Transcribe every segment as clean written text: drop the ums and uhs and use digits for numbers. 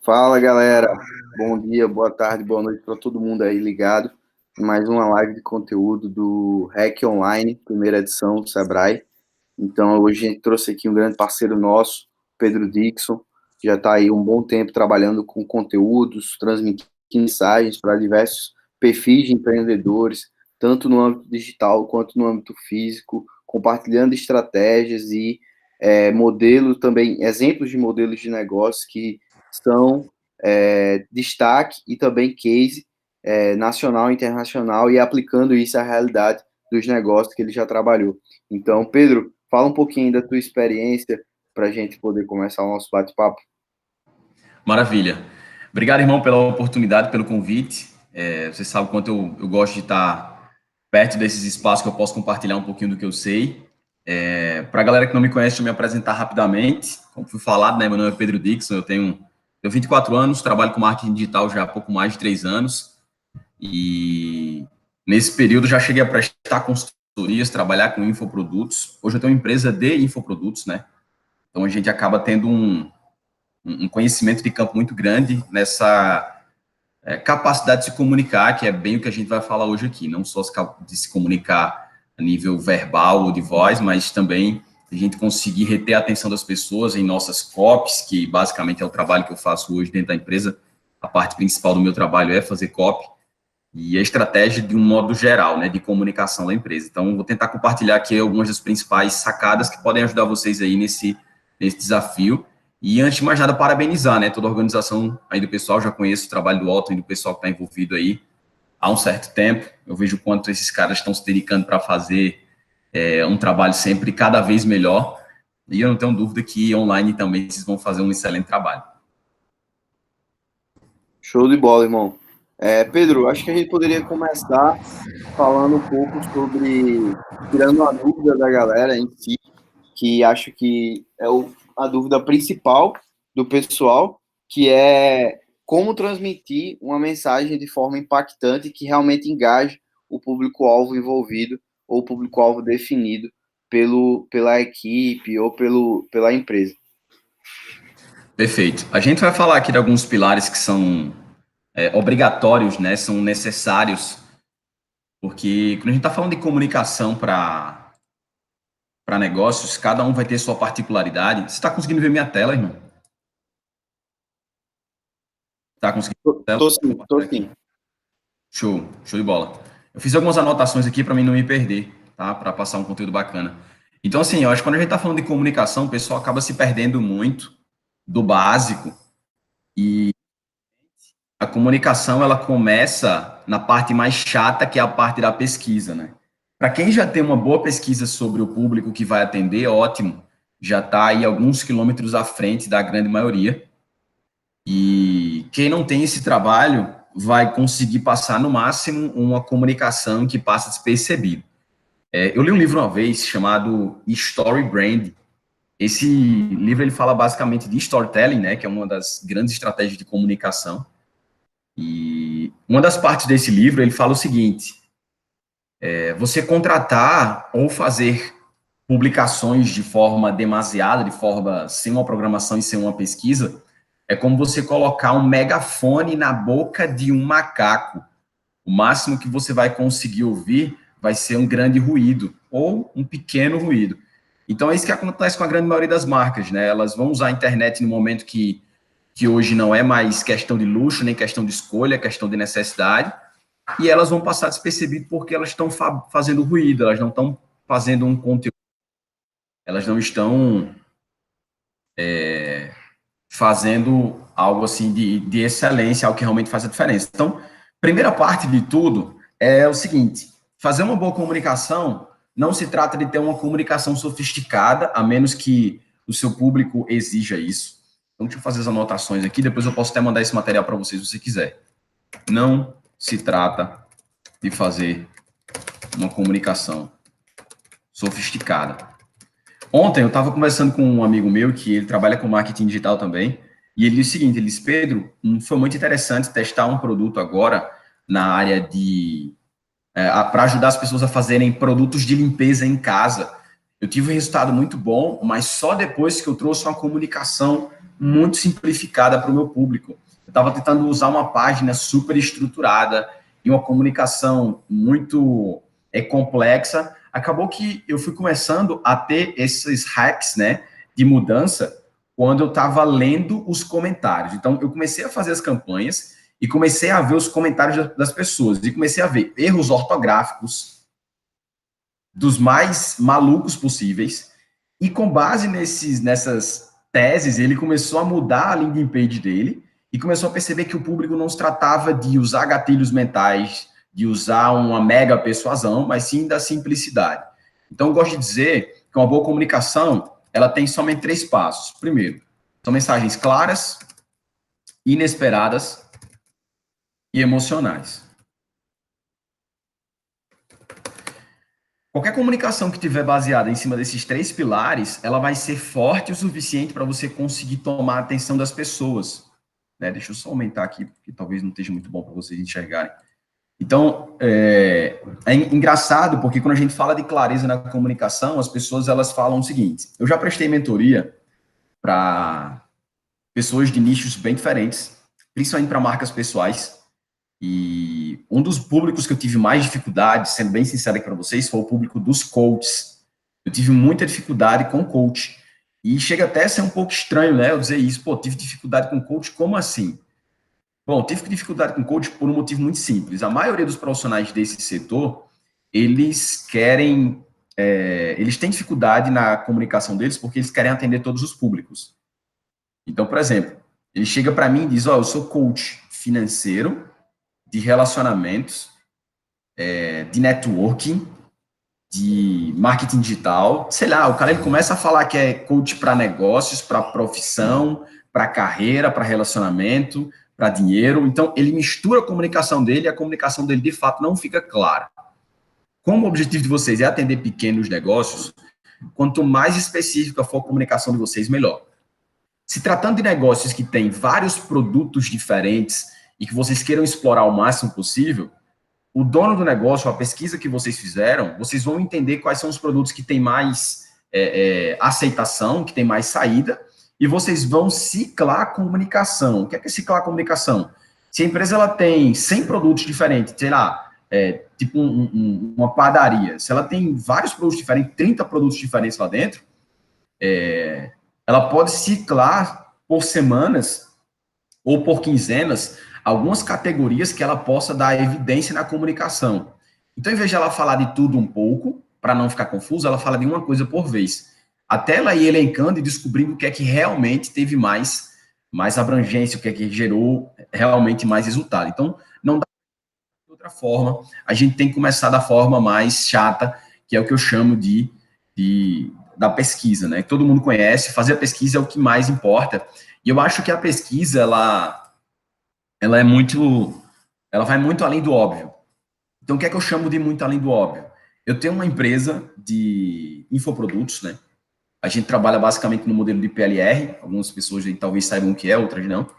Fala, galera. Bom dia, boa tarde, boa noite para todo mundo aí ligado. Mais uma live de conteúdo do REC Online, primeira edição do Sebrae. Então, hoje a gente trouxe aqui um grande parceiro nosso, Pedro Dixon, que já está aí um bom tempo trabalhando com conteúdos, transmitindo mensagens para diversos perfis de empreendedores, tanto no âmbito digital quanto no âmbito físico, compartilhando estratégias e modelos também, exemplos de modelos de negócio que são destaque e também case nacional e internacional e aplicando isso à realidade dos negócios que ele já trabalhou. Então, Pedro, fala um pouquinho da tua experiência para a gente poder começar o nosso bate-papo. Maravilha. Obrigado, irmão, pela oportunidade, pelo convite. Você sabe o quanto eu gosto de estar perto desses espaços que eu posso compartilhar um pouquinho do que eu sei. Para a galera que não me conhece, deixa eu me apresentar rapidamente. Como foi falado, né, meu nome é Pedro Dixon, eu tenho 24 anos, trabalho com marketing digital já há pouco mais de 3 anos. E nesse período já cheguei a prestar consultorias, trabalhar com infoprodutos. Hoje eu tenho uma empresa de infoprodutos, né? Então a gente acaba tendo um conhecimento de campo muito grande nessa capacidade de se comunicar, que é bem o que a gente vai falar hoje aqui, não só de se comunicar a nível verbal ou de voz, mas também a gente conseguir reter a atenção das pessoas em nossas copies, que basicamente é o trabalho que eu faço hoje dentro da empresa. A parte principal do meu trabalho é fazer copy e a estratégia de um modo geral, né, de comunicação da empresa. Então, vou tentar compartilhar aqui algumas das principais sacadas que podem ajudar vocês aí nesse desafio. E, antes de mais nada, parabenizar, né, toda a organização aí do pessoal. Já conheço o trabalho do Alton e do pessoal que está envolvido aí há um certo tempo. Eu vejo o quanto esses caras estão se dedicando para fazer um trabalho sempre cada vez melhor. E eu não tenho dúvida que online também vocês vão fazer um excelente trabalho. Show de bola, irmão. Pedro, acho que a gente poderia começar falando um pouco sobre, tirando a dúvida da galera em si, que acho que é a dúvida principal do pessoal, que é como transmitir uma mensagem de forma impactante que realmente engaje o público-alvo envolvido ou o público-alvo definido pela equipe ou pela empresa. Perfeito. A gente vai falar aqui de alguns pilares que são obrigatórios, né? São necessários, porque quando a gente está falando de comunicação para negócios, cada um vai ter sua particularidade. Você está conseguindo ver minha tela, irmão? Está conseguindo ver a tela? Tô sim. Show de bola. Eu fiz algumas anotações aqui para mim não me perder, tá? Para passar um conteúdo bacana. Então, assim, eu acho que quando a gente está falando de comunicação, o pessoal acaba se perdendo muito do básico. E a comunicação, ela começa na parte mais chata, que é a parte da pesquisa, né? Para quem já tem uma boa pesquisa sobre o público que vai atender, ótimo. Já está aí alguns quilômetros à frente da grande maioria. E quem não tem esse trabalho vai conseguir passar, no máximo, uma comunicação que passa despercebido. Eu li um livro uma vez chamado Story Brand. Esse livro ele fala basicamente de storytelling, né, que é uma das grandes estratégias de comunicação. E uma das partes desse livro, ele fala o seguinte: você contratar ou fazer publicações de forma demasiada, de forma sem uma programação e sem uma pesquisa, é como você colocar um megafone na boca de um macaco. O máximo que você vai conseguir ouvir vai ser um grande ruído ou um pequeno ruído. Então, é isso que acontece com a grande maioria das marcas, né? Elas vão usar a internet no momento que hoje não é mais questão de luxo, nem questão de escolha, é questão de necessidade, e elas vão passar despercebido porque elas estão fazendo ruído, elas não estão fazendo um conteúdo, elas não estão fazendo algo assim de excelência, algo que realmente faz a diferença. Então, primeira parte de tudo é o seguinte: fazer uma boa comunicação não se trata de ter uma comunicação sofisticada, a menos que o seu público exija isso. Então, deixa eu fazer as anotações aqui, depois eu posso até mandar esse material para vocês, se você quiser. Não se trata de fazer uma comunicação sofisticada. Ontem eu estava conversando com um amigo meu que ele trabalha com marketing digital também, e ele disse o seguinte: ele disse, Pedro, foi muito interessante testar um produto agora na área de para ajudar as pessoas a fazerem produtos de limpeza em casa. Eu tive um resultado muito bom, mas só depois que eu trouxe uma comunicação muito simplificada para o meu público. Eu estava tentando usar uma página super estruturada e uma comunicação muito complexa. Acabou que eu fui começando a ter esses hacks, né, de mudança quando eu estava lendo os comentários. Então, eu comecei a fazer as campanhas e comecei a ver os comentários das pessoas e comecei a ver erros ortográficos dos mais malucos possíveis. E com base nessas teses, ele começou a mudar a landing page dele e começou a perceber que o público não se tratava de usar gatilhos mentais, de usar uma mega persuasão, mas sim da simplicidade. Então, eu gosto de dizer que uma boa comunicação, ela tem somente 3 passos. Primeiro, são mensagens claras, inesperadas e emocionais. Qualquer comunicação que tiver baseada em cima desses 3 pilares, ela vai ser forte o suficiente para você conseguir tomar a atenção das pessoas. Né? Deixa eu só aumentar aqui, porque talvez não esteja muito bom para vocês enxergarem. Então, é engraçado, porque quando a gente fala de clareza na comunicação, as pessoas elas falam o seguinte: eu já prestei mentoria para pessoas de nichos bem diferentes, principalmente para marcas pessoais, e um dos públicos que eu tive mais dificuldade, sendo bem sincero aqui para vocês, foi o público dos coaches. Eu tive muita dificuldade com coach. E chega até a ser um pouco estranho, né, eu dizer isso. Pô, tive dificuldade com coach, como assim? Bom, tive dificuldade com coach por um motivo muito simples. A maioria dos profissionais desse setor, eles querem... eles têm dificuldade na comunicação deles porque eles querem atender todos os públicos. Então, por exemplo, ele chega para mim e diz, eu sou coach financeiro, de relacionamentos, de networking, de marketing digital, sei lá, o cara ele começa a falar que é coach para negócios, para profissão, para carreira, para relacionamento, para dinheiro. Então, ele mistura a comunicação dele e a comunicação dele, de fato, não fica clara. Como o objetivo de vocês é atender pequenos negócios, quanto mais específica for a comunicação de vocês, melhor. Se tratando de negócios que têm vários produtos diferentes e que vocês queiram explorar o máximo possível, o dono do negócio, a pesquisa que vocês fizeram, vocês vão entender quais são os produtos que têm mais aceitação, que têm mais saída, e vocês vão ciclar a comunicação. O que é ciclar a comunicação? Se a empresa ela tem 100 produtos diferentes, sei lá, tipo uma padaria, se ela tem vários produtos diferentes, 30 produtos diferentes lá dentro, ela pode ciclar por semanas ou por quinzenas algumas categorias que ela possa dar evidência na comunicação. Então, em vez de ela falar de tudo um pouco, para não ficar confusa, ela fala de uma coisa por vez. Até ela ir elencando e descobrindo o que é que realmente teve mais abrangência, o que é que gerou realmente mais resultado. Então, não dá de outra forma. A gente tem que começar da forma mais chata, que é o que eu chamo da pesquisa, né? Todo mundo conhece, fazer a pesquisa é o que mais importa. E eu acho que a pesquisa, ela vai muito além do óbvio. Então, o que é que eu chamo de muito além do óbvio? Eu tenho uma empresa de infoprodutos, né? A gente trabalha basicamente no modelo de PLR, algumas pessoas aí talvez saibam o que é, outras não.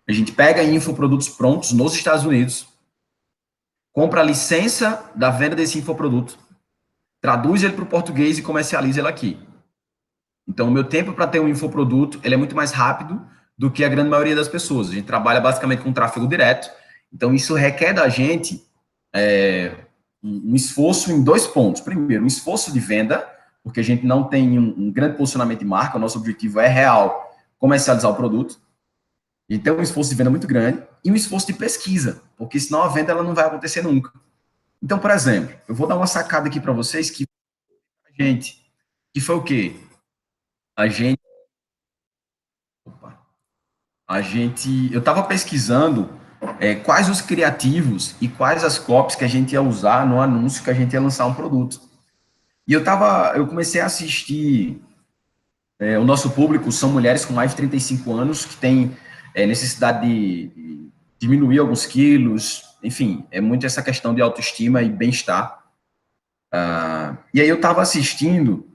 A gente pega infoprodutos prontos nos Estados Unidos, compra a licença da venda desse infoproduto, traduz ele para o português e comercializa ele aqui. Então, o meu tempo para ter um infoproduto, ele é muito mais rápido do que a grande maioria das pessoas. A gente trabalha basicamente com tráfego direto, então isso requer da gente um esforço em 2 pontos. Primeiro, um esforço de venda, porque a gente não tem um grande posicionamento de marca, o nosso objetivo é real comercializar o produto. Então, um esforço de venda muito grande e um esforço de pesquisa, porque senão a venda ela não vai acontecer nunca. Então, por exemplo, eu vou dar uma sacada aqui para vocês que foi o quê? Eu estava pesquisando quais os criativos e quais as copies que a gente ia usar no anúncio que a gente ia lançar um produto. E eu comecei a assistir, o nosso público são mulheres com mais de 35 anos que têm necessidade de diminuir alguns quilos, enfim, é muito essa questão de autoestima e bem-estar. E aí eu estava assistindo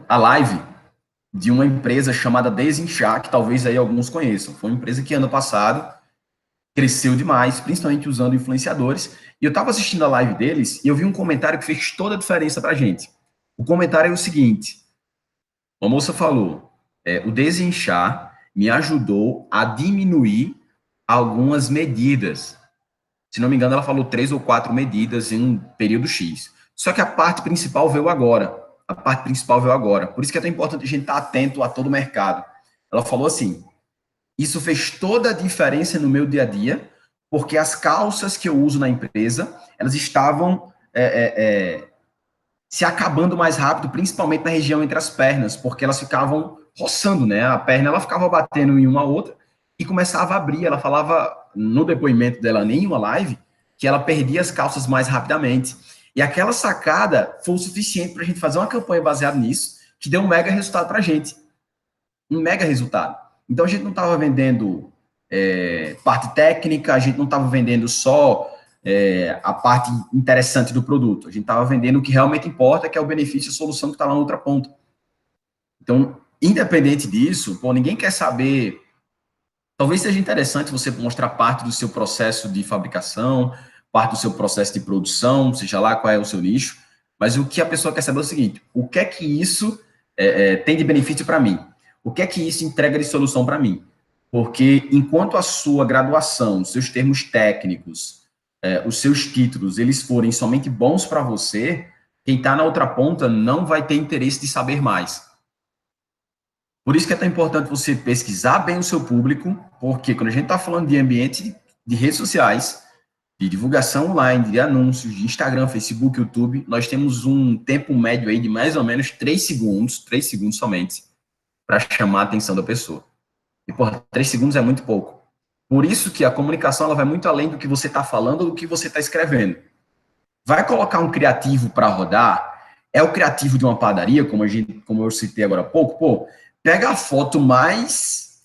a live de uma empresa chamada Desinchar, que talvez aí alguns conheçam. Foi uma empresa que ano passado cresceu demais, principalmente usando influenciadores. E eu estava assistindo a live deles e eu vi um comentário que fez toda a diferença para a gente. O comentário é o seguinte: uma moça falou, O desinchar me ajudou a diminuir algumas medidas. Se não me engano, ela falou 3 ou 4 medidas em um período X. Só que a parte principal veio agora. A parte principal veio agora. Por isso que é tão importante a gente estar atento a todo o mercado. Ela falou assim, isso fez toda a diferença no meu dia a dia, porque as calças que eu uso na empresa, elas estavam se acabando mais rápido, principalmente na região entre as pernas, porque elas ficavam roçando, né? A perna ela ficava batendo em uma outra e começava a abrir. Ela falava no depoimento dela em uma live que ela perdia as calças mais rapidamente. E aquela sacada foi o suficiente para a gente fazer uma campanha baseada nisso, que deu um mega resultado para a gente. Um mega resultado. Então a gente não estava vendendo parte técnica, a gente não estava vendendo só a parte interessante do produto. A gente estava vendendo o que realmente importa, que é o benefício e a solução que está lá na outra ponta. Então, independente disso, pô, ninguém quer saber. Talvez seja interessante você mostrar parte do seu processo de fabricação, parte do seu processo de produção, seja lá qual é o seu nicho, mas o que a pessoa quer saber é o seguinte: o que é que isso tem de benefício para mim? O que é que isso entrega de solução para mim? Porque enquanto a sua graduação, os seus termos técnicos, os seus títulos, eles forem somente bons para você, quem está na outra ponta não vai ter interesse de saber mais. Por isso que é tão importante você pesquisar bem o seu público, porque quando a gente está falando de ambiente de redes sociais, de divulgação online, de anúncios, de Instagram, Facebook, YouTube, nós temos um tempo médio aí de mais ou menos 3 segundos somente, para chamar a atenção da pessoa. E, porra, 3 segundos é muito pouco. Por isso que a comunicação ela vai muito além do que você está falando ou do que você está escrevendo. Vai colocar um criativo para rodar, é o criativo de uma padaria, como eu citei agora há pouco, pô, pega a foto mais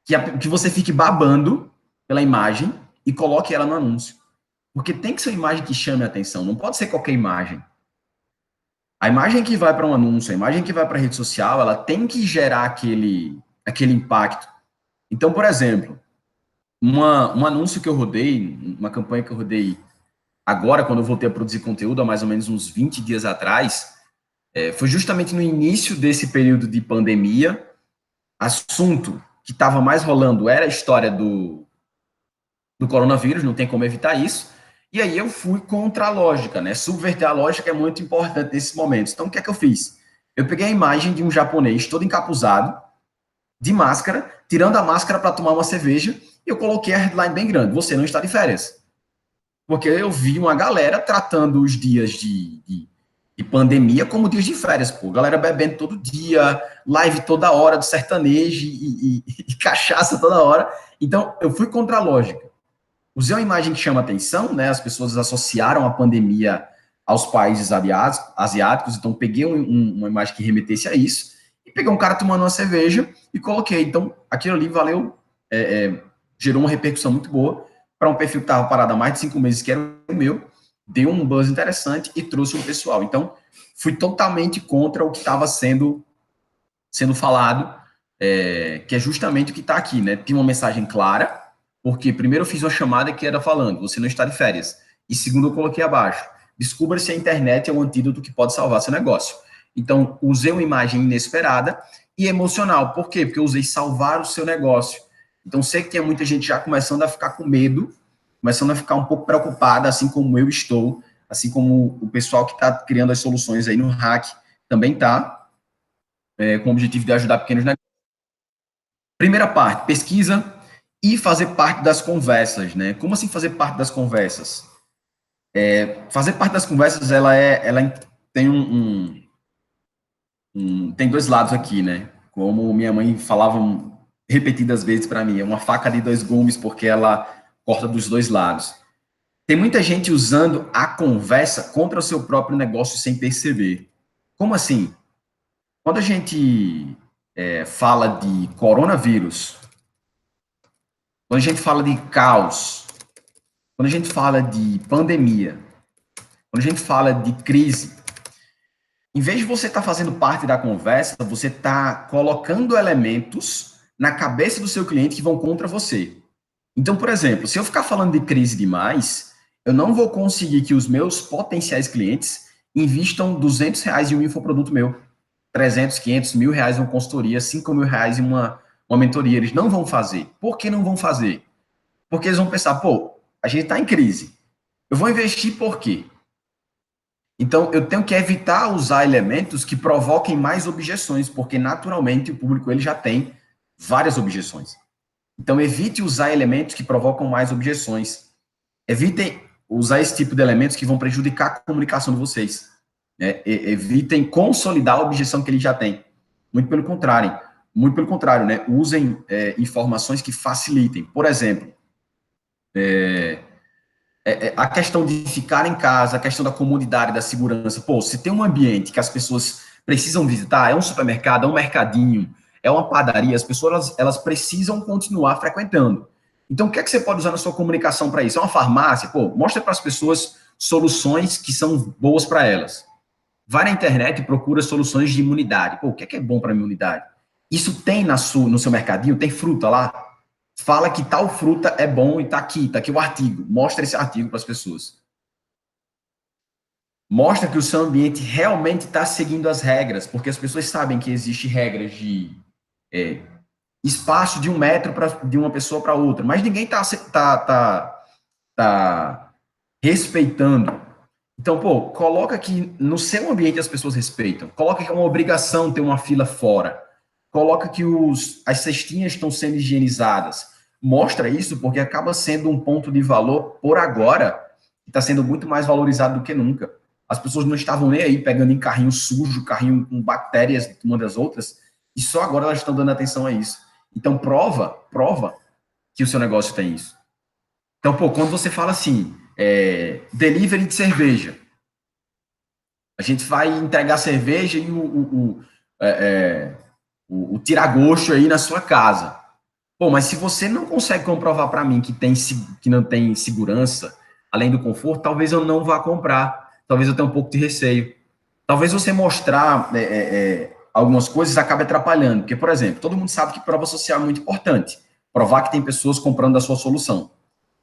que você fique babando pela imagem e coloque ela no anúncio. Porque tem que ser uma imagem que chame a atenção, não pode ser qualquer imagem. A imagem que vai para um anúncio, a imagem que vai para a rede social, ela tem que gerar aquele impacto. Então, por exemplo, um anúncio que eu rodei, uma campanha que eu rodei agora, quando eu voltei a produzir conteúdo, há mais ou menos uns 20 dias atrás, foi justamente no início desse período de pandemia. Assunto que estava mais rolando era a história do coronavírus, não tem como evitar isso. E aí eu fui contra a lógica, né? Subverter a lógica é muito importante nesses momentos. Então, o que é que eu fiz? Eu peguei a imagem de um japonês todo encapuzado, de máscara, tirando a máscara para tomar uma cerveja, e eu coloquei a headline bem grande: você não está de férias. Porque eu vi uma galera tratando os dias de pandemia como dias de férias, pô. Galera bebendo todo dia, live toda hora do sertanejo e cachaça toda hora. Então, eu fui contra a lógica. Usei uma imagem que chama atenção, né? As pessoas associaram a pandemia aos países asiáticos, então peguei uma imagem que remetesse a isso, e peguei um cara tomando uma cerveja e coloquei. Então, aquilo ali valeu, gerou uma repercussão muito boa para um perfil que estava parado há mais de 5 meses, que era o meu, deu um buzz interessante e trouxe um pessoal. Então, fui totalmente contra o que estava sendo falado, que é justamente o que está aqui, né? Tinha uma mensagem clara, porque primeiro eu fiz uma chamada que era falando: você não está de férias. E segundo, eu coloquei abaixo: descubra se a internet é um antídoto que pode salvar seu negócio. Então, usei uma imagem inesperada e emocional. Por quê? Porque eu usei salvar o seu negócio. Então, sei que tem muita gente já começando a ficar com medo, começando a ficar um pouco preocupada, assim como eu estou, assim como o pessoal que está criando as soluções aí no Hack também está, com o objetivo de ajudar pequenos negócios. Primeira parte, pesquisa e fazer parte das conversas, né? Como assim fazer parte das conversas? Fazer parte das conversas, ela tem tem 2 lados aqui, né? Como minha mãe falava repetidas vezes para mim, é uma faca de 2 gumes, porque ela corta dos 2 lados. Tem muita gente usando a conversa contra o seu próprio negócio sem perceber. Como assim? Quando a gente fala de coronavírus, quando a gente fala de caos, quando a gente fala de pandemia, quando a gente fala de crise, em vez de você estar fazendo parte da conversa, você está colocando elementos na cabeça do seu cliente que vão contra você. Então, por exemplo, se eu ficar falando de crise demais, eu não vou conseguir que os meus potenciais clientes invistam R$ 200 em um infoproduto meu. 300, 500, R$ 1.000 em uma consultoria, R$ 5.000 em uma mentoria. Eles não vão fazer. Por que não vão fazer? Porque eles vão pensar, pô, a gente está em crise. Eu vou investir por quê? Então, eu tenho que evitar usar elementos que provoquem mais objeções, porque naturalmente o público ele já tem várias objeções. Então, evite usar elementos que provocam mais objeções. Evitem usar esse tipo de elementos que vão prejudicar a comunicação de vocês. Evitem consolidar a objeção que ele já tem. Muito pelo contrário, né? Usem informações que facilitem. Por exemplo, a questão de ficar em casa, a questão da comodidade, da segurança. Pô, se tem um ambiente que as pessoas precisam visitar, é um supermercado, é um mercadinho, é uma padaria, as pessoas elas precisam continuar frequentando. Então, o que é que você pode usar na sua comunicação para isso? É uma farmácia? Pô, mostra para as pessoas soluções que são boas para elas. Vai na internet e procura soluções de imunidade. Pô, o que é bom para a imunidade? Isso tem no seu mercadinho? Tem fruta lá? Fala que tal fruta é bom e tá aqui o artigo. Mostra esse artigo para as pessoas. Mostra que o seu ambiente realmente está seguindo as regras, porque as pessoas sabem que existem regras de espaço de 1 metro de uma pessoa para outra, mas ninguém tá respeitando. Então, pô, coloca que no seu ambiente as pessoas respeitam. Coloca que é uma obrigação ter uma fila fora. Coloca que as cestinhas estão sendo higienizadas. Mostra isso porque acaba sendo um ponto de valor por agora que está sendo muito mais valorizado do que nunca. As pessoas não estavam nem aí pegando em carrinho sujo, carrinho com bactérias uma das outras, e só agora elas estão dando atenção a isso. Então, prova que o seu negócio tem isso. Então, pô, quando você fala assim, delivery de cerveja, a gente vai entregar cerveja e o tira-gosto aí na sua casa. Pô, mas se você não consegue comprovar para mim que não tem segurança, além do conforto, talvez eu não vá comprar. Talvez eu tenha um pouco de receio. Talvez você mostrar algumas coisas acabe atrapalhando. Porque, por exemplo, todo mundo sabe que prova social é muito importante. Provar que tem pessoas comprando a sua solução.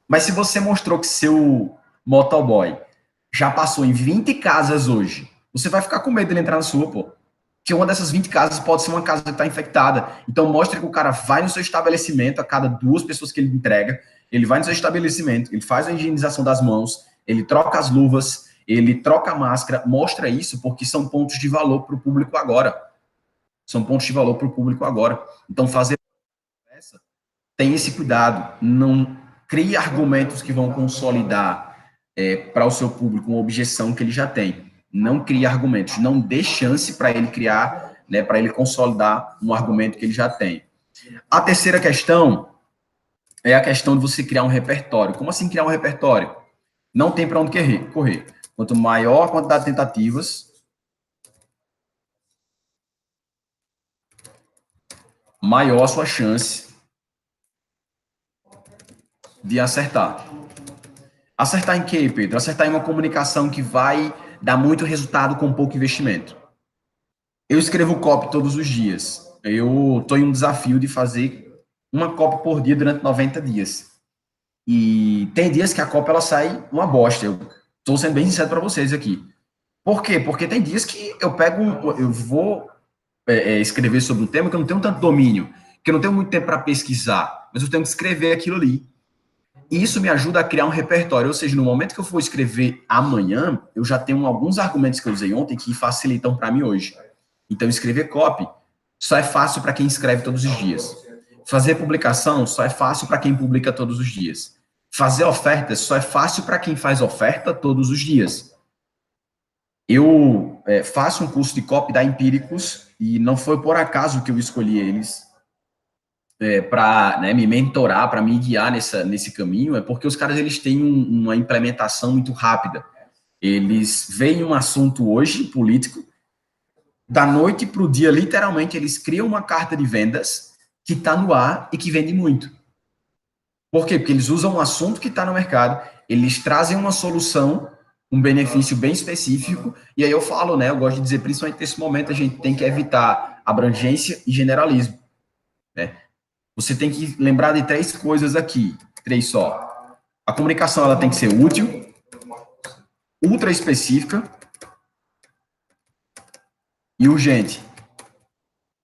Mas se você mostrou que seu motoboy já passou em 20 casas hoje, você vai ficar com medo dele entrar na sua, pô. Que uma dessas 20 casas pode ser uma casa que está infectada. Então, mostre que o cara vai no seu estabelecimento, a cada 2 pessoas que ele entrega, ele vai no seu estabelecimento, ele faz a higienização das mãos, ele troca as luvas, ele troca a máscara. Mostra isso porque são pontos de valor para o público agora. São pontos de valor para o público agora. Então, fazer essa, tem esse cuidado. Não crie argumentos que vão consolidar para o seu público uma objeção que ele já tem. Não crie argumentos, não dê chance para ele criar, né, para ele consolidar um argumento que ele já tem. A terceira questão é a questão de você criar um repertório. Como assim criar um repertório? Não tem para onde correr. Quanto maior a quantidade de tentativas, maior a sua chance de acertar. Acertar em quê, Pedro? Acertar em uma comunicação que vai dar muito resultado com pouco investimento. Eu escrevo copy todos os dias. Eu estou em um desafio de fazer uma copy por dia durante 90 dias. E tem dias que a copy ela sai uma bosta. Eu estou sendo bem sincero para vocês aqui. Por quê? Porque tem dias que eu vou escrever sobre um tema que eu não tenho tanto domínio, que eu não tenho muito tempo para pesquisar, mas eu tenho que escrever aquilo ali. E isso me ajuda a criar um repertório, ou seja, no momento que eu for escrever amanhã, eu já tenho alguns argumentos que eu usei ontem que facilitam para mim hoje. Então, escrever copy só é fácil para quem escreve todos os dias. Fazer publicação só é fácil para quem publica todos os dias. Fazer ofertas só é fácil para quem faz oferta todos os dias. Eu faço um curso de copy da Empíricos e não foi por acaso que eu escolhi eles para me mentorar, para me guiar nesse caminho, é porque os caras eles têm uma implementação muito rápida. Eles veem um assunto hoje, político, da noite para o dia, literalmente, eles criam uma carta de vendas que está no ar e que vende muito. Por quê? Porque eles usam um assunto que está no mercado, eles trazem uma solução, um benefício bem específico, e aí eu falo, né, eu gosto de dizer, principalmente nesse momento, a gente tem que evitar abrangência e generalismo, né? Você tem que lembrar de 3 coisas aqui, 3 só. A comunicação ela tem que ser útil, ultra específica e urgente.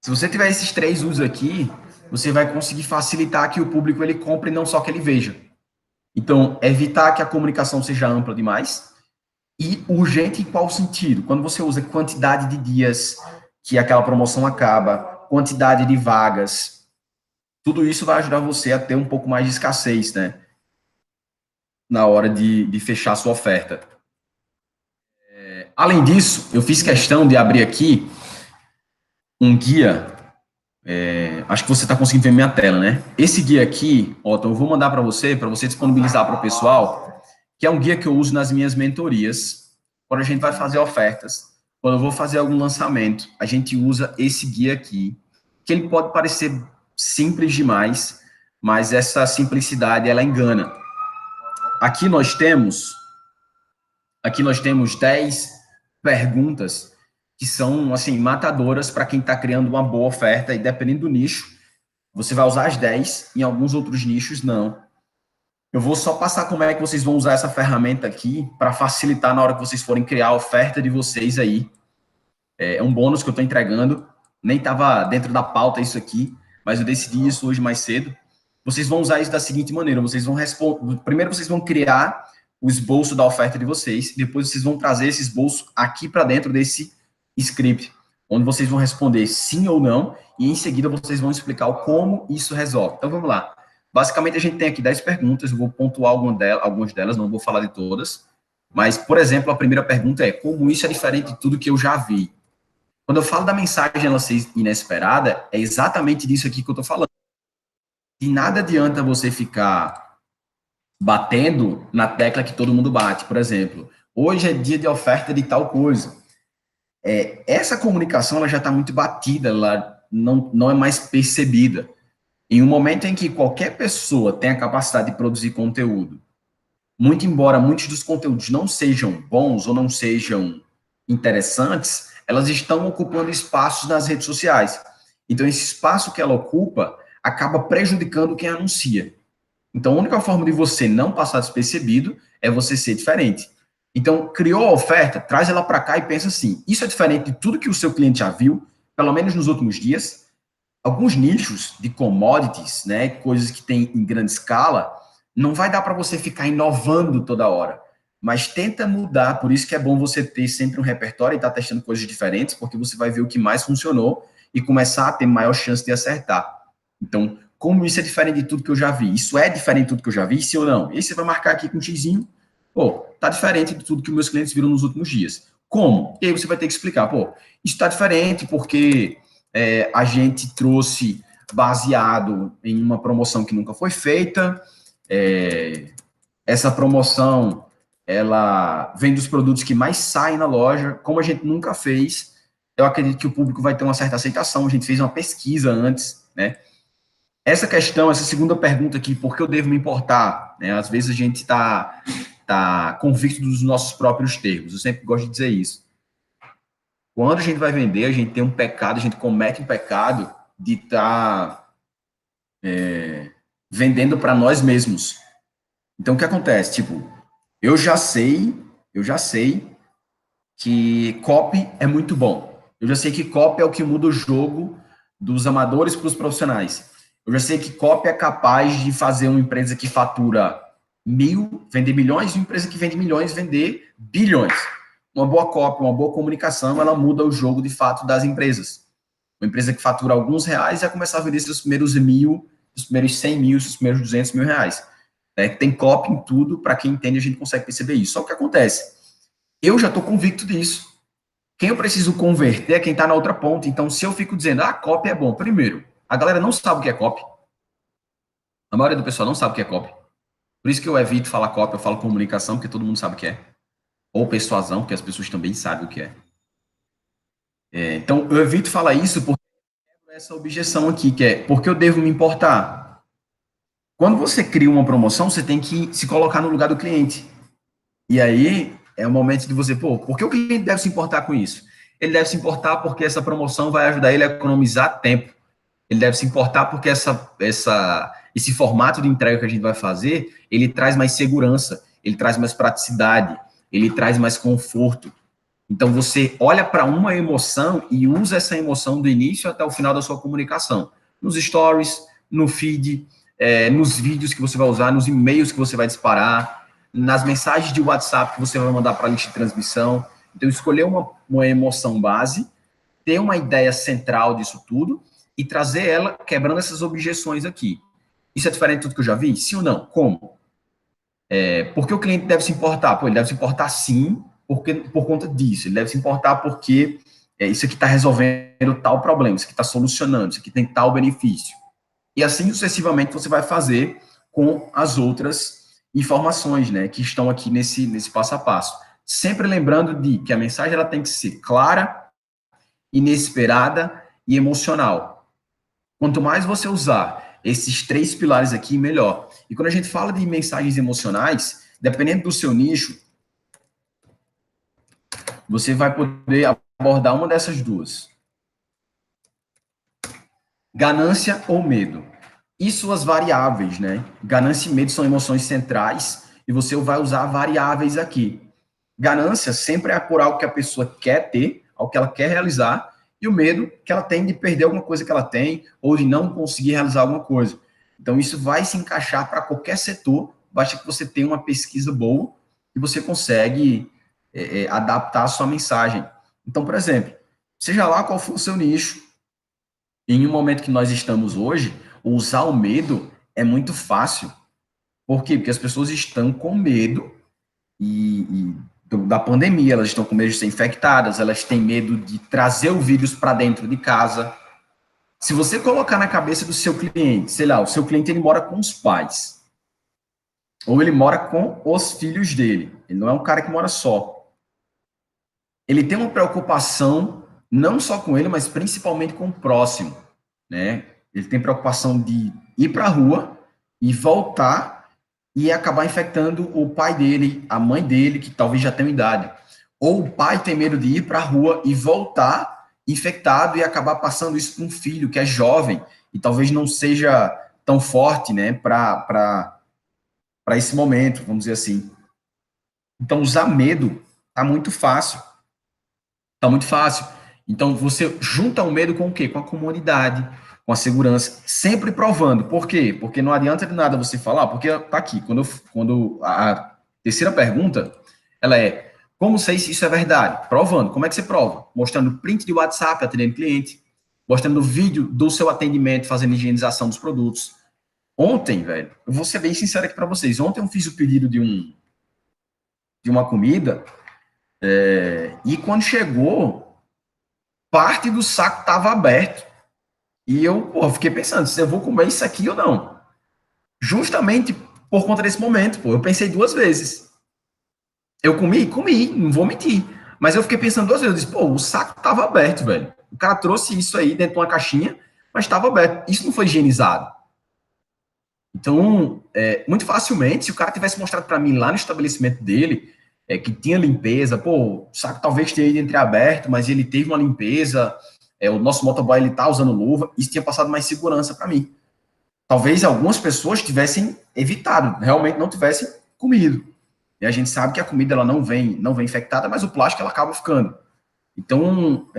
Se você tiver esses 3 usos aqui, você vai conseguir facilitar que o público ele compre não só que ele veja. Então, evitar que a comunicação seja ampla demais e urgente em qual sentido? Quando você usa quantidade de dias que aquela promoção acaba, quantidade de vagas, tudo isso vai ajudar você a ter um pouco mais de escassez, né? Na hora de fechar a sua oferta. Além disso, eu fiz questão de abrir aqui um guia. Acho que você está conseguindo ver minha tela, né? Esse guia aqui, ó, então eu vou mandar para você disponibilizar para o pessoal, que é um guia que eu uso nas minhas mentorias, quando a gente vai fazer ofertas, quando eu vou fazer algum lançamento, a gente usa esse guia aqui, que ele pode parecer simples demais, mas essa simplicidade, ela engana. Aqui nós temos 10 perguntas que são, assim, matadoras para quem está criando uma boa oferta, e dependendo do nicho, você vai usar as 10, em alguns outros nichos, não. Eu vou só passar como é que vocês vão usar essa ferramenta aqui para facilitar na hora que vocês forem criar a oferta de vocês aí. É um bônus que eu estou entregando, nem estava dentro da pauta isso aqui, mas eu decidi isso hoje mais cedo. Vocês vão usar isso da seguinte maneira, vocês vão responder, primeiro vocês vão criar o esboço da oferta de vocês, depois vocês vão trazer esse esboço aqui para dentro desse script, onde vocês vão responder sim ou não, e em seguida vocês vão explicar como isso resolve. Então, vamos lá. Basicamente, a gente tem aqui 10 perguntas, eu vou pontuar algumas delas, não vou falar de todas, mas, por exemplo, a primeira pergunta é, como isso é diferente de tudo que eu já vi? Quando eu falo da mensagem ela ser inesperada, é exatamente disso aqui que eu estou falando. De nada adianta você ficar batendo na tecla que todo mundo bate. Por exemplo, hoje é dia de oferta de tal coisa. Essa comunicação ela já está muito batida, ela não é mais percebida. Em um momento em que qualquer pessoa tem a capacidade de produzir conteúdo, muito embora muitos dos conteúdos não sejam bons ou não sejam interessantes, elas estão ocupando espaços nas redes sociais. Então, esse espaço que ela ocupa acaba prejudicando quem anuncia. Então, a única forma de você não passar despercebido é você ser diferente. Então, criou a oferta, traz ela para cá e pensa assim, isso é diferente de tudo que o seu cliente já viu, pelo menos nos últimos dias. Alguns nichos de commodities, né, coisas que tem em grande escala, não vai dar para você ficar inovando toda hora, mas tenta mudar, por isso que é bom você ter sempre um repertório e estar testando coisas diferentes, porque você vai ver o que mais funcionou e começar a ter maior chance de acertar. Então, como isso é diferente de tudo que eu já vi? Isso é diferente de tudo que eu já vi, sim ou não? E aí você vai marcar aqui com um xizinho, pô, tá diferente de tudo que meus clientes viram nos últimos dias. Como? E aí você vai ter que explicar, pô, isso tá diferente porque a gente trouxe baseado em uma promoção que nunca foi feita, essa promoção, ela vem dos produtos que mais saem na loja, como a gente nunca fez, eu acredito que o público vai ter uma certa aceitação, a gente fez uma pesquisa antes, né? Essa questão, essa segunda pergunta aqui, por que eu devo me importar? Né? Às vezes a gente está convicto dos nossos próprios termos, eu sempre gosto de dizer isso. Quando a gente vai vender, a gente tem um pecado, a gente comete um pecado de estar vendendo para nós mesmos. Então, o que acontece? Tipo, eu já sei que copy é muito bom. Eu já sei que copy é o que muda o jogo dos amadores para os profissionais. Eu já sei que copy é capaz de fazer uma empresa que fatura 1.000, vender milhões, e uma empresa que vende milhões, vender bilhões. Uma boa copy, uma boa comunicação, ela muda o jogo, de fato, das empresas. Uma empresa que fatura alguns reais vai começar a vender seus primeiros 1.000, seus primeiros 100 mil, seus primeiros 200 mil reais. Tem copy em tudo, para quem entende, a gente consegue perceber isso. Só que o que acontece? Eu já estou convicto disso. Quem eu preciso converter é quem está na outra ponta. Então, se eu fico dizendo, copy é bom, primeiro, a galera não sabe o que é copy. A maioria do pessoal não sabe o que é copy. Por isso que eu evito falar copy, eu falo comunicação, porque todo mundo sabe o que é. Ou persuasão, porque as pessoas também sabem o que é. Então, eu evito falar isso porque essa objeção aqui, que é, por que eu devo me importar? Quando você cria uma promoção, você tem que se colocar no lugar do cliente. E aí, é o momento de você, por que o cliente deve se importar com isso? Ele deve se importar porque essa promoção vai ajudar ele a economizar tempo. Ele deve se importar porque esse formato de entrega que a gente vai fazer, ele traz mais segurança, ele traz mais praticidade, ele traz mais conforto. Então, você olha para uma emoção e usa essa emoção do início até o final da sua comunicação. Nos stories, no feed, nos vídeos que você vai usar, nos e-mails que você vai disparar, nas mensagens de WhatsApp que você vai mandar para a lista de transmissão. Então, escolher uma emoção base, ter uma ideia central disso tudo e trazer ela quebrando essas objeções aqui. Isso é diferente de tudo que eu já vi? Sim ou não? Como? Por que o cliente deve se importar? Pô, ele deve se importar sim, por conta disso. Ele deve se importar porque isso aqui está resolvendo tal problema, isso aqui está solucionando, isso aqui tem tal benefício. E assim sucessivamente você vai fazer com as outras informações, né, que estão aqui nesse passo a passo. Sempre lembrando de que a mensagem ela tem que ser clara, inesperada e emocional. Quanto mais você usar esses 3 pilares aqui, melhor. E quando a gente fala de mensagens emocionais, dependendo do seu nicho, você vai poder abordar uma dessas duas. Ganância ou medo. E suas variáveis, né? Ganância e medo são emoções centrais e você vai usar variáveis aqui. Ganância sempre é por algo que a pessoa quer ter, algo que ela quer realizar, e o medo que ela tem de perder alguma coisa que ela tem ou de não conseguir realizar alguma coisa. Então, isso vai se encaixar para qualquer setor, basta que você tenha uma pesquisa boa e você consegue adaptar a sua mensagem. Então, por exemplo, seja lá qual for o seu nicho, em um momento que nós estamos hoje, usar o medo é muito fácil. Por quê? Porque as pessoas estão com medo da pandemia, elas estão com medo de ser infectadas, elas têm medo de trazer o vírus para dentro de casa. Se você colocar na cabeça do seu cliente, sei lá, o seu cliente ele mora com os pais, ou ele mora com os filhos dele, ele não é um cara que mora só. Ele tem uma preocupação não só com ele, mas principalmente com o próximo, né? Ele tem preocupação de ir para a rua e voltar e acabar infectando o pai dele, a mãe dele, que talvez já tenha idade. Ou o pai tem medo de ir para a rua e voltar infectado e acabar passando isso para um filho que é jovem e talvez não seja tão forte, né, para esse momento, vamos dizer assim. Então, usar medo tá muito fácil. Tá muito fácil. Então, você junta o medo com o quê? Com a comunidade, com a segurança, sempre provando. Por quê? Porque não adianta de nada você falar, porque tá aqui, quando a terceira pergunta, ela é, como sei se isso é verdade? Provando. Como é que você prova? Mostrando print de WhatsApp, atendendo cliente, mostrando vídeo do seu atendimento, fazendo higienização dos produtos. Ontem, velho, eu vou ser bem sincero aqui para vocês, ontem eu fiz o pedido de uma comida, e quando chegou, parte do saco estava aberto. E eu fiquei pensando, se eu vou comer isso aqui ou não. Justamente por conta desse momento, eu pensei 2 vezes. Eu comi, não vou mentir. Mas eu fiquei pensando 2 vezes, eu disse, o saco estava aberto, velho. O cara trouxe isso aí dentro de uma caixinha, mas estava aberto. Isso não foi higienizado. Então, muito facilmente, se o cara tivesse mostrado para mim lá no estabelecimento dele, que tinha limpeza, o saco talvez tenha ido entreaberto, mas ele teve uma limpeza, o nosso motoboy ele tá usando luva, isso tinha passado mais segurança para mim. Talvez algumas pessoas tivessem evitado, realmente não tivessem comido. E a gente sabe que a comida ela não vem infectada, mas o plástico ela acaba ficando. Então,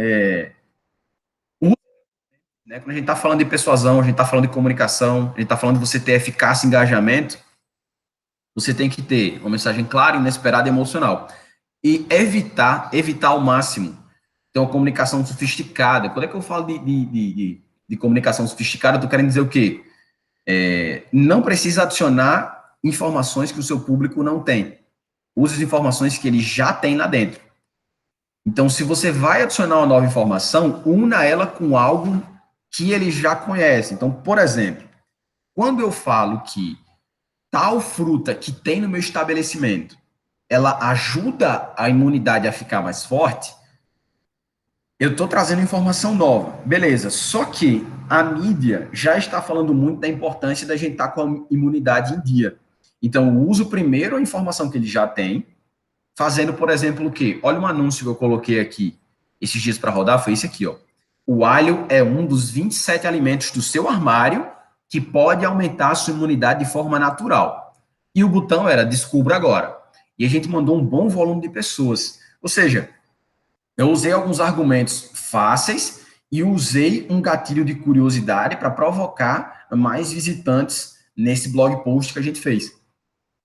né, quando a gente está falando de persuasão, a gente está falando de comunicação, a gente está falando de você ter eficácia e engajamento, você tem que ter uma mensagem clara, inesperada e emocional. E evitar ao máximo ter uma comunicação sofisticada. Quando é que eu falo de comunicação sofisticada, eu estou querendo dizer o quê? Não precisa adicionar informações que o seu público não tem. Use as informações que ele já tem lá dentro. Então, se você vai adicionar uma nova informação, una ela com algo que ele já conhece. Então, por exemplo, quando eu falo que tal fruta que tem no meu estabelecimento, ela ajuda a imunidade a ficar mais forte, eu estou trazendo informação nova. Beleza, só que a mídia já está falando muito da importância da gente estar com a imunidade em dia. Então, eu uso primeiro a informação que ele já tem, fazendo, por exemplo, o quê? Olha um anúncio que eu coloquei aqui esses dias para rodar, foi esse aqui, ó. O alho é um dos 27 alimentos do seu armário que pode aumentar a sua imunidade de forma natural. E o botão era descubra agora. E a gente mandou um bom volume de pessoas. Ou seja, Eu usei alguns argumentos fáceis e usei um gatilho de curiosidade para provocar mais visitantes nesse blog post que a gente fez.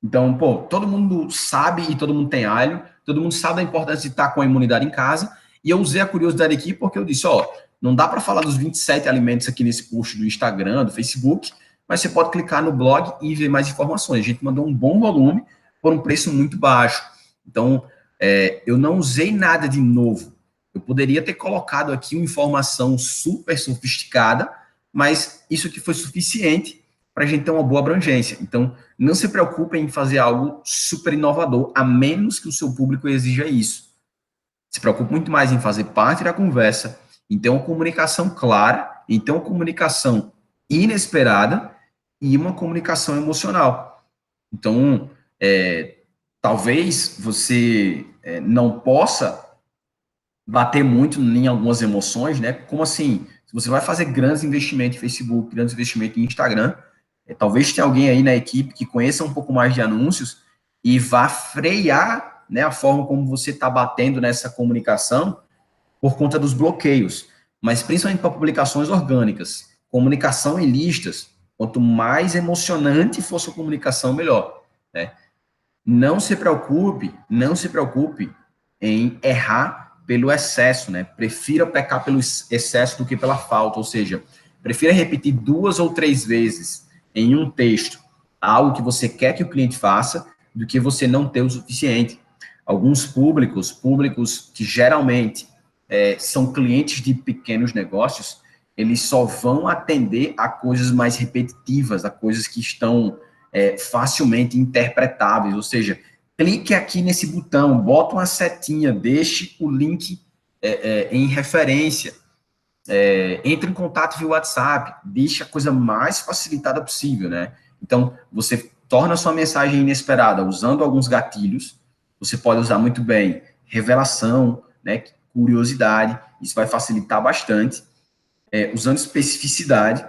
Então, pô, todo mundo sabe e todo mundo tem alho, todo mundo sabe da importância de estar com a imunidade em casa, e eu usei a curiosidade aqui porque eu disse, ó, não dá para falar dos 27 alimentos aqui nesse post do Instagram, do Facebook, mas você pode clicar no blog e ver mais informações. A gente mandou um bom volume por um preço muito baixo. Então, eu não usei nada de novo. Eu poderia ter colocado aqui uma informação super sofisticada, mas isso aqui foi suficiente para a gente ter uma boa abrangência. Então, não se preocupem em fazer algo super inovador, a menos que o seu público exija isso. Se preocupe muito mais em fazer parte da conversa, em ter uma comunicação clara, em ter uma comunicação inesperada e uma comunicação emocional. Então, talvez você não possa bater muito em algumas emoções, né? Como assim? Se você vai fazer grandes investimentos em Facebook, grandes investimentos em Instagram, talvez tenha alguém aí na equipe que conheça um pouco mais de anúncios e vá frear, né, a forma como você está batendo nessa comunicação por conta dos bloqueios. Mas principalmente para publicações orgânicas, comunicação em listas, quanto mais emocionante for sua comunicação, melhor, né? Não se preocupe em errar pelo excesso, né? Prefira pecar pelo excesso do que pela falta, ou seja, prefira repetir 2 ou 3 vezes em um texto algo que você quer que o cliente faça do que você não ter o suficiente. Alguns públicos que geralmente são clientes de pequenos negócios, eles só vão atender a coisas mais repetitivas, a coisas que estão facilmente interpretáveis, ou seja, clique aqui nesse botão, bota uma setinha, deixe o link em referência, entre em contato via WhatsApp, deixe a coisa mais facilitada possível, né? Então, você torna a sua mensagem inesperada usando alguns gatilhos, você pode usar muito bem revelação, né, curiosidade, isso vai facilitar bastante, usando especificidade,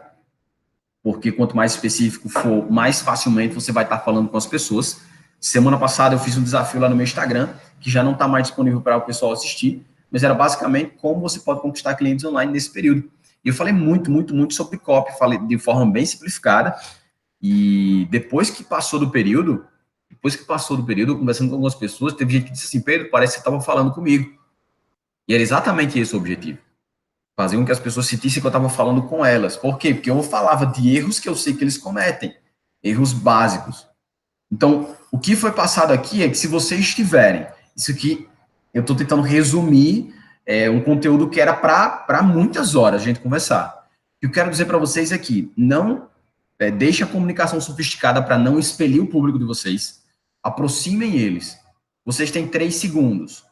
porque quanto mais específico for, mais facilmente você vai estar falando com as pessoas. Semana passada eu fiz um desafio lá no meu Instagram, que já não está mais disponível para o pessoal assistir, mas era basicamente como você pode conquistar clientes online nesse período. E eu falei muito sobre copy, falei de forma bem simplificada, e depois que passou do período, conversando com algumas pessoas, teve gente que disse assim, Pedro, parece que você estava falando comigo. E era exatamente esse o objetivo. Fazer com que as pessoas sentissem que eu estava falando com elas. Por quê? Porque eu falava de erros que eu sei que eles cometem, erros básicos. Então, o que foi passado aqui é que se vocês tiverem, isso aqui, eu estou tentando resumir um conteúdo que era para muitas horas a gente conversar. O que eu quero dizer para vocês é que não deixe a comunicação sofisticada para não expelir o público de vocês, aproximem eles. Vocês têm 3 segundos.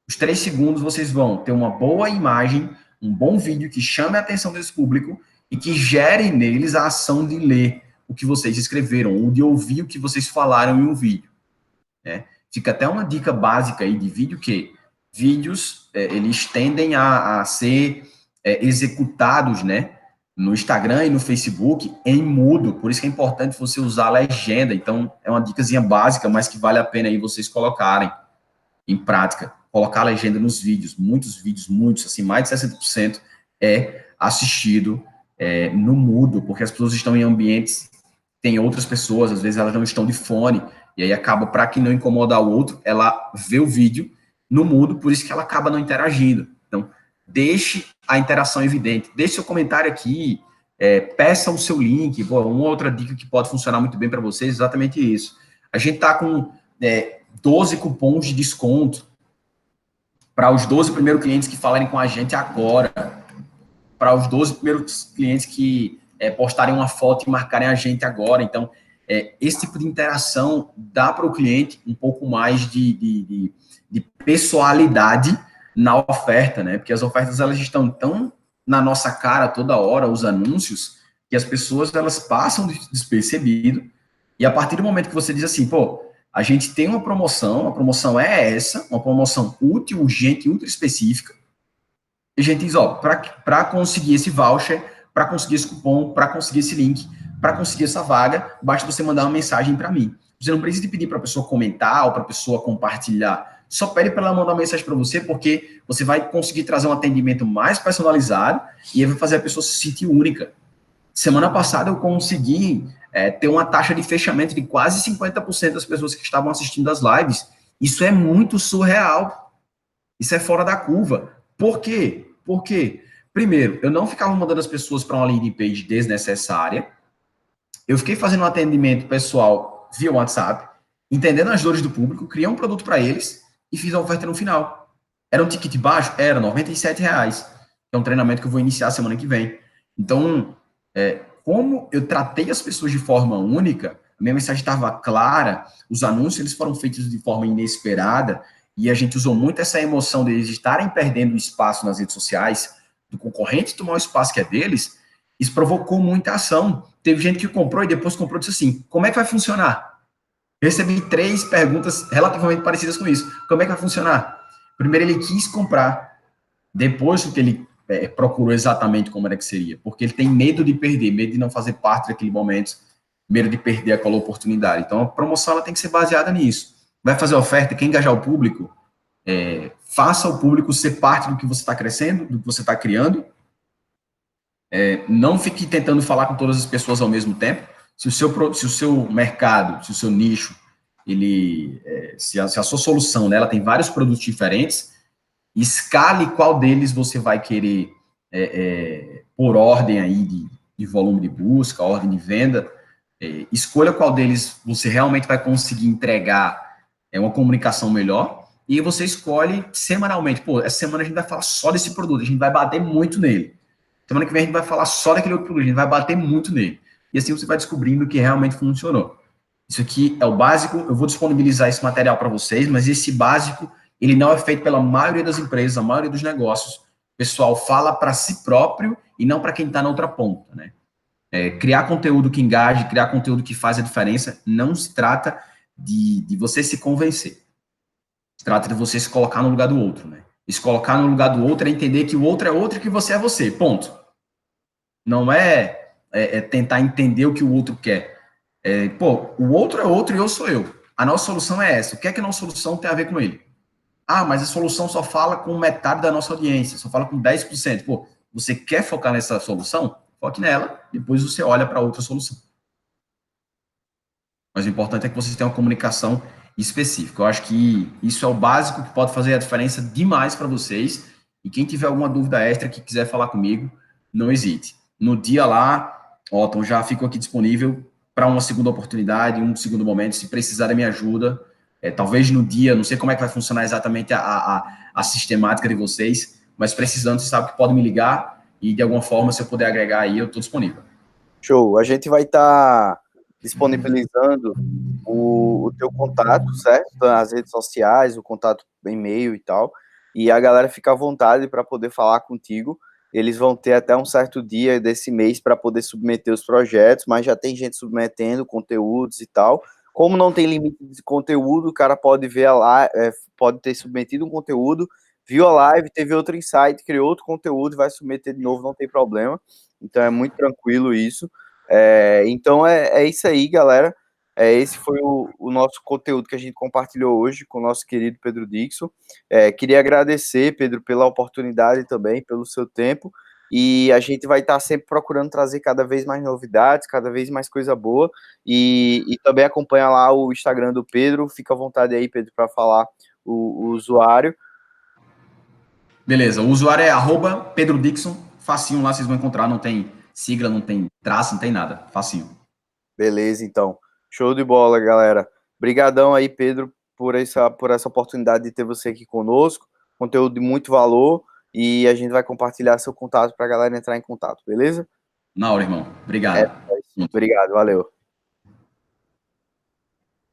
Os 3 segundos vocês vão ter uma boa imagem, um bom vídeo que chame a atenção desse público e que gere neles a ação de ler o que vocês escreveram, ou de ouvir o que vocês falaram em um vídeo. Né? Fica até uma dica básica aí de vídeo, que vídeos, eles tendem a ser executados, né, no Instagram e no Facebook em mudo, por isso que é importante você usar a legenda. Então, é uma dicasinha básica, mas que vale a pena aí vocês colocarem em prática. Colocar a legenda nos vídeos, muitos, assim, mais de 60% é assistido no mudo, porque as pessoas estão em ambientes, tem outras pessoas, às vezes elas não estão de fone, e aí acaba, para que não incomodar o outro, ela vê o vídeo no mudo, por isso que ela acaba não interagindo. Então, deixe a interação evidente, deixe seu comentário aqui, peça o seu link. Uma outra dica que pode funcionar muito bem para vocês é exatamente isso. A gente está com 12 cupons de desconto para os 12 primeiros clientes que falarem com a gente agora, para os 12 primeiros clientes que postarem uma foto e marcarem a gente agora. Então, esse tipo de interação dá para o cliente um pouco mais de pessoalidade na oferta, né? Porque as ofertas, elas estão tão na nossa cara toda hora, os anúncios, que as pessoas, elas passam despercebido, e a partir do momento que você diz assim, pô, a gente tem uma promoção, a promoção é essa, uma promoção útil, urgente, ultra específica, e a gente diz, ó, para conseguir esse voucher, para conseguir esse cupom, para conseguir esse link, para conseguir essa vaga, basta você mandar uma mensagem para mim. Você não precisa pedir para a pessoa comentar ou para a pessoa compartilhar. só pede para ela mandar uma mensagem para você, porque você vai conseguir trazer um atendimento mais personalizado e vai fazer a pessoa se sentir única. Semana passada eu consegui ter uma taxa de fechamento de quase 50% das pessoas que estavam assistindo as lives. Isso é muito surreal. Isso é fora da curva. Por quê? Porque, primeiro, eu não ficava mandando as pessoas para uma landing page desnecessária. Eu fiquei fazendo um atendimento pessoal via WhatsApp, entendendo as dores do público, criei um produto para eles e fiz a oferta no final. Era um ticket baixo? Era, R$ 97. É um treinamento que eu vou iniciar semana que vem. Então, como eu tratei as pessoas de forma única, a minha mensagem estava clara, os anúncios eles foram feitos de forma inesperada, e a gente usou muito essa emoção deles estarem perdendo espaço nas redes sociais, do concorrente tomar o espaço que é deles, isso provocou muita ação. Teve gente que comprou e depois comprou e disse assim, como é que vai funcionar? Eu recebi 3 perguntas relativamente parecidas com isso. Como é que vai funcionar? Primeiro ele quis comprar, depois que ele procurou exatamente como era que seria, porque ele tem medo de perder, medo de não fazer parte daquele momento, medo de perder aquela oportunidade. Então a promoção ela tem que ser baseada nisso. Vai fazer oferta, quer engajar o público, faça o público ser parte do que você está crescendo, do que você está criando. Não fique tentando falar com todas as pessoas ao mesmo tempo. Se o seu mercado, se o seu nicho, se a sua solução, né, ela tem vários produtos diferentes, escale qual deles você vai querer por ordem aí de volume de busca, ordem de venda, escolha qual deles você realmente vai conseguir entregar uma comunicação melhor, e você escolhe semanalmente. Pô, essa semana a gente vai falar só desse produto, a gente vai bater muito nele. Semana que vem a gente vai falar só daquele outro produto, a gente vai bater muito nele. E assim você vai descobrindo que realmente funcionou. Isso aqui é o básico, eu vou disponibilizar esse material para vocês, mas esse básico, ele não é feito pela maioria das empresas, a maioria dos negócios. O pessoal fala para si próprio e não para quem está na outra ponta, né? Criar conteúdo que engaje, criar conteúdo que faz a diferença, não se trata de você se convencer. Se trata de você se colocar no lugar do outro, né? E se colocar no lugar do outro é entender que o outro é outro e que você é você, ponto. Não tentar entender o que o outro quer. O outro é outro e eu sou eu. A nossa solução é essa. O que é que a nossa solução tem a ver com ele? Ah, mas a solução só fala com metade da nossa audiência, só fala com 10%. Pô, você quer focar nessa solução? Foque nela, depois você olha para outra solução. Mas o importante é que você tenha uma comunicação específica. Eu acho que isso é o básico que pode fazer a diferença demais para vocês. E quem tiver alguma dúvida extra que quiser falar comigo, não hesite. No dia lá, Otton, já fico aqui disponível para uma segunda oportunidade, um segundo momento, se precisar da minha ajuda. Talvez no dia, não sei como é que vai funcionar exatamente a sistemática de vocês, mas precisando, você sabe que pode me ligar e de alguma forma, se eu puder agregar aí, eu estou disponível. Show. A gente vai estar disponibilizando o teu contato, certo? Nas redes sociais, o contato e-mail e tal. E a galera fica à vontade para poder falar contigo. Eles vão ter até um certo dia desse mês para poder submeter os projetos, mas já tem gente submetendo conteúdos e tal. Como não tem limite de conteúdo, o cara pode ver lá, pode ter submetido um conteúdo, viu a live, teve outro insight, criou outro conteúdo, vai submeter de novo, não tem problema. Então é muito tranquilo isso. Então é isso aí, galera. Esse foi o nosso conteúdo que a gente compartilhou hoje com o nosso querido Pedro Dixon. Queria agradecer, Pedro, pela oportunidade também, pelo seu tempo. E a gente vai estar sempre procurando trazer cada vez mais novidades, cada vez mais coisa boa. E também acompanha lá o Instagram do Pedro. Fica à vontade aí, Pedro, para falar o usuário. Beleza, o usuário é @PedroDixon, facinho lá, vocês vão encontrar, não tem sigla, não tem traço, não tem nada, facinho. Beleza, então. Show de bola, galera. Obrigadão aí, Pedro, por essa oportunidade de ter você aqui conosco. Conteúdo de muito valor e a gente vai compartilhar seu contato para a galera entrar em contato, beleza? Na hora, irmão. Obrigado. Obrigado, valeu.